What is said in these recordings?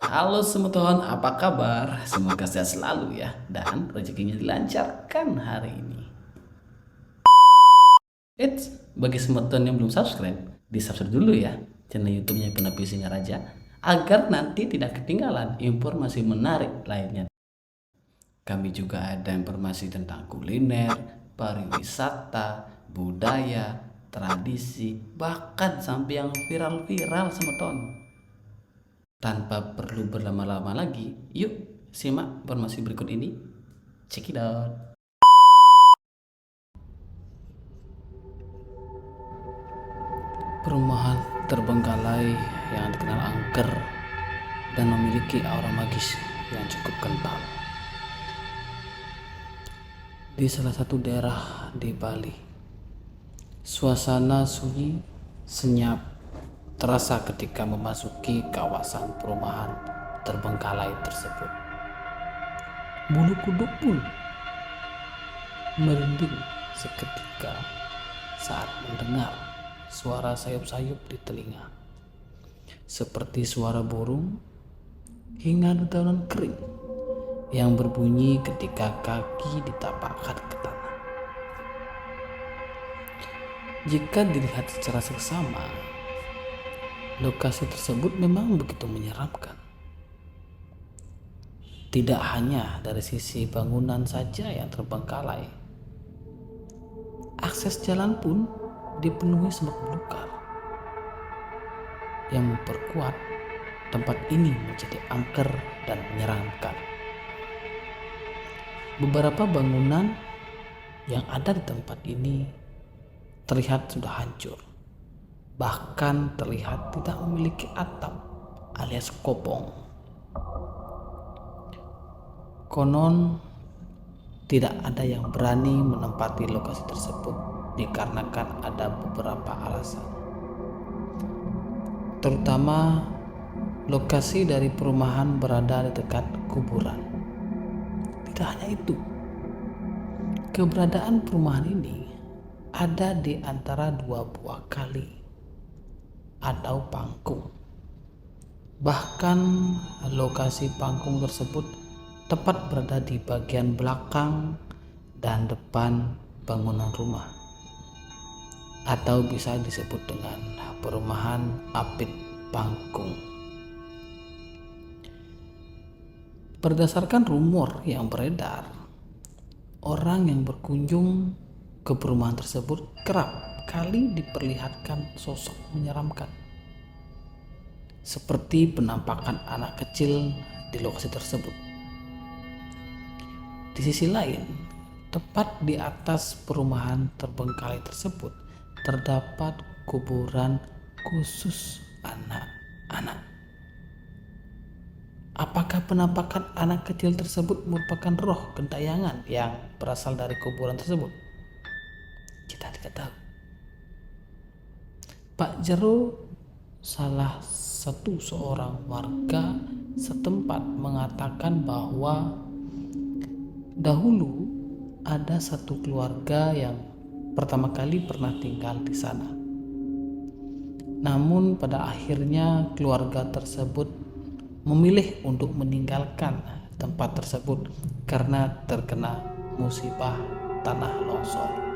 Halo semeton, apa kabar? Semoga sehat selalu ya dan rezekinya dilancarkan hari ini. Bagi semeton yang belum subscribe, di-subscribe dulu ya channel YouTube-nya Penepi Singaraja agar nanti tidak ketinggalan informasi menarik lainnya. Kami juga ada informasi tentang kuliner, pariwisata, budaya, tradisi, bahkan sampai yang viral-viral semeton. Tanpa perlu berlama-lama lagi, yuk simak informasi berikut ini. Check it out. Perumahan terbengkalai yang dikenal angker dan memiliki aura magis yang cukup kental. Di salah satu daerah di Bali, suasana sunyi senyap terasa ketika memasuki kawasan perumahan terbengkalai tersebut. Bulu kuduk pun merinding seketika saat mendengar suara sayup-sayup di telinga, seperti suara burung hingga dedaunan kering yang berbunyi ketika kaki ditapakkan ke tanah. Jika dilihat secara seksama, lokasi tersebut memang begitu menyeramkan. Tidak hanya dari sisi bangunan saja yang terbengkalai, akses jalan pun dipenuhi semak belukar yang memperkuat tempat ini menjadi angker dan menyeramkan. Beberapa bangunan yang ada di tempat ini terlihat sudah hancur, bahkan terlihat tidak memiliki atap alias kopong. Konon tidak ada yang berani menempati lokasi tersebut dikarenakan ada beberapa alasan, terutama lokasi dari perumahan berada di dekat kuburan. Tidak hanya itu, keberadaan perumahan ini ada di antara dua buah kali atau pangkung. Bahkan lokasi pangkung tersebut tepat berada di bagian belakang dan depan bangunan rumah, atau bisa disebut dengan perumahan Apit Pangkung. Berdasarkan rumor yang beredar, orang yang berkunjung ke perumahan tersebut kerap kali diperlihatkan sosok menyeramkan, seperti penampakan anak kecil di lokasi tersebut. Di sisi lain, tepat di atas perumahan terbengkalai tersebut terdapat kuburan khusus anak-anak. Apakah penampakan anak kecil tersebut merupakan roh gentayangan yang berasal dari kuburan tersebut? Kita tidak tahu. Pak Jero, salah satu seorang warga setempat, mengatakan bahwa dahulu ada satu keluarga yang pertama kali pernah tinggal di sana. Namun pada akhirnya keluarga tersebut memilih untuk meninggalkan tempat tersebut karena terkena musibah tanah longsor.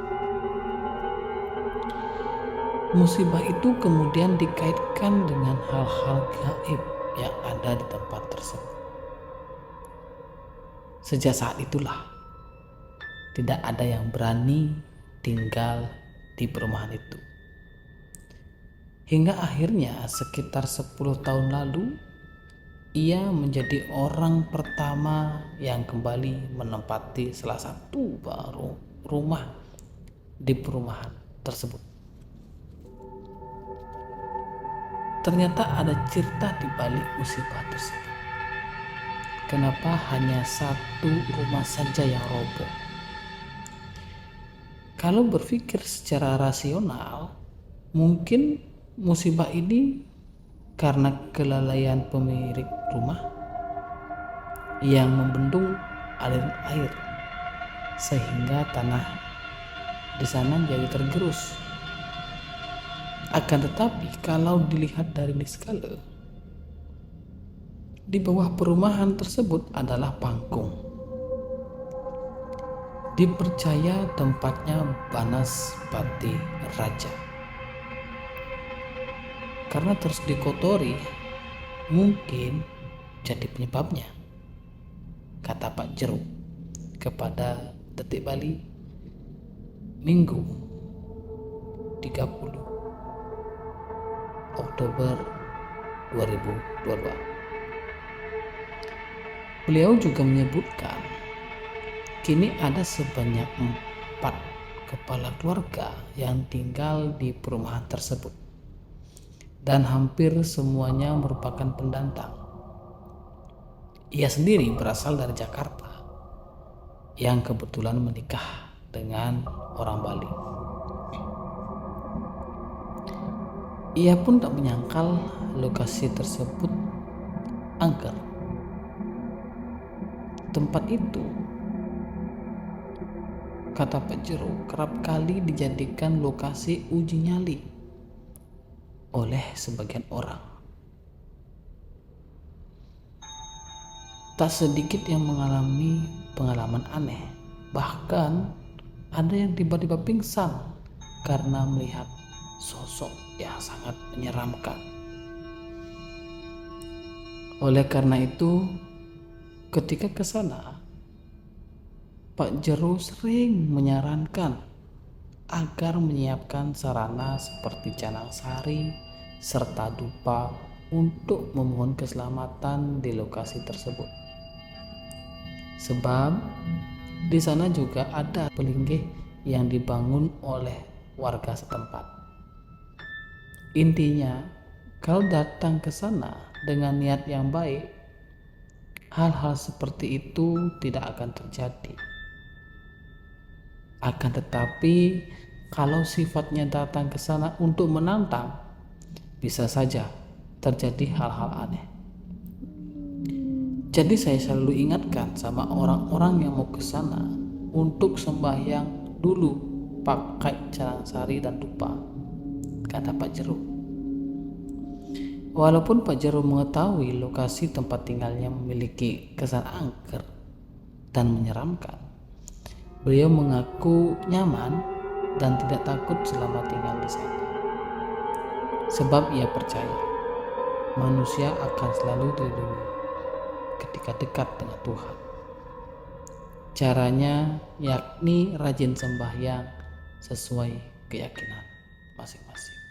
Musibah itu kemudian dikaitkan dengan hal-hal gaib yang ada di tempat tersebut. Sejak saat itulah tidak ada yang berani tinggal di perumahan itu. Hingga akhirnya sekitar 10 tahun lalu, ia menjadi orang pertama yang kembali menempati salah satu rumah di perumahan tersebut. Ternyata ada cerita di balik musibah tersebut. Kenapa hanya satu rumah saja yang roboh? Kalau berpikir secara rasional, mungkin musibah ini karena kelalaian pemilik rumah yang membendung aliran air sehingga tanah di sana jadi tergerus. Akan tetapi kalau dilihat dari skala, Di bawah perumahan tersebut adalah panggung. Dipercaya tempatnya Banaspati Raja. Karena terus dikotori, mungkin jadi penyebabnya, kata Pak Jero kepada Detik Bali Minggu 30 Oktober 2022. Beliau juga menyebutkan kini ada sebanyak 4 kepala keluarga yang tinggal di perumahan tersebut dan hampir semuanya merupakan pendatang. Ia sendiri berasal dari Jakarta yang kebetulan menikah dengan orang Bali. Ia pun tak menyangkal lokasi tersebut angker. Tempat itu, kata Pak Jero, kerap kali dijadikan lokasi uji nyali oleh sebagian orang. Tak sedikit yang mengalami pengalaman aneh, bahkan ada yang tiba-tiba pingsan karena melihat sosok yang sangat menyeramkan. Oleh karena itu, ketika ke sana, Pak Jero sering menyarankan agar menyiapkan sarana seperti canang sari serta dupa untuk memohon keselamatan di lokasi tersebut. Sebab di sana juga ada pelinggih yang dibangun oleh warga setempat. Intinya, kalau datang ke sana dengan niat yang baik, hal-hal seperti itu tidak akan terjadi. Akan tetapi, kalau sifatnya datang ke sana untuk menantang, bisa saja terjadi hal-hal aneh. Jadi saya selalu ingatkan sama orang-orang yang mau ke sana untuk sembahyang dulu pakai canang sari dan dupa, kata Pak Jero. Walaupun Pak Jero mengetahui lokasi tempat tinggalnya memiliki kesan angker dan menyeramkan, beliau mengaku nyaman dan tidak takut selama tinggal di sana. Sebab ia percaya manusia akan selalu dilindungi ketika dekat dengan Tuhan. Caranya yakni rajin sembahyang sesuai keyakinan masing-masing.